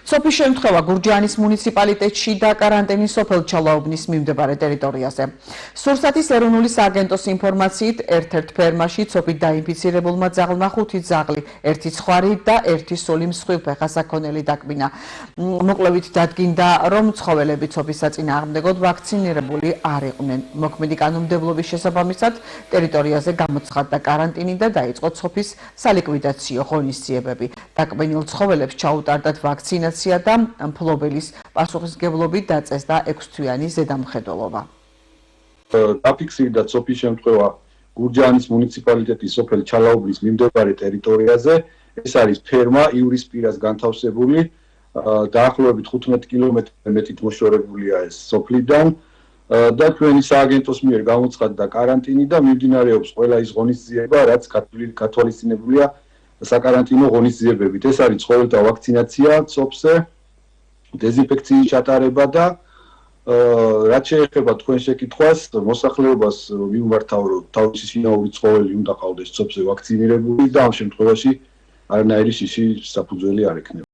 სოფლის შემთხვევა გურჯაანის მუნიციპალიტეტში და კარანტინის სოფელ ჩალაუბნის მიმდებარე ტერიტორიაზე. სურსათის ეროვნული სააგენტოს ინფორმაციით, ერთ-ერთ ფერმაში ცოფით დაინფიცირებულმა ძაღლმა 5 ძაღლი, 1 ცხვარი და 1 სული მსხვილფეხა საქონელი დაკბინა. მოკლევით დადგინდა, რომ ცხოველები ცოფის საწინააღმდეგოდ ვაქცინირებული არ იყვნენ. მოქმედი კანონმდებლობის შესაბამისად, ტერიტორიაზე გამოცხადდა კარანტინი და დაიწყო ცოფის სალიკვიდაციო ღონისძიებები. დაკბინილ ცხოველებს ჩაუტარდათ ვაქცინაცია და მფლობელის პასუხისმგებლობით დაწესდა 6 თვიანი ზედამხედველობა. დაფიქსირდა ცოფის შემთხვევა გურჯაანის მუნიციპალიტეტის სოფელ ჩალაუბნის მიმდებარე ტერიტორიაზე. ეს არის ფერმა ივრისპირას განთავსებული, დაახლოებით 15 კილომეტრზე მეტით მოშორებულია ეს სოფლიდან და ჩვენი სააგენტოს მიერ გამოცხადდა კარანტინი და მიმდინარეობს ყველა ის ღონისძიება, რაც გათვალისწინებულია საკარანტინო ღონისძიებებით. ეს არის ცხოველთა ვაქცინაცია ცოფზე, დეზინფექციის ჩატარება და რაც შეეხება თქვენ შეკითხვას, მოსახლეობას ვიმართავ, რომ თავისი შინაური ცხოველი უნდა ყავდეს ცოფზე ვაქცინირებული და ამ შემთხვევაში არანაირი შიში საფუძველი არ ექნება.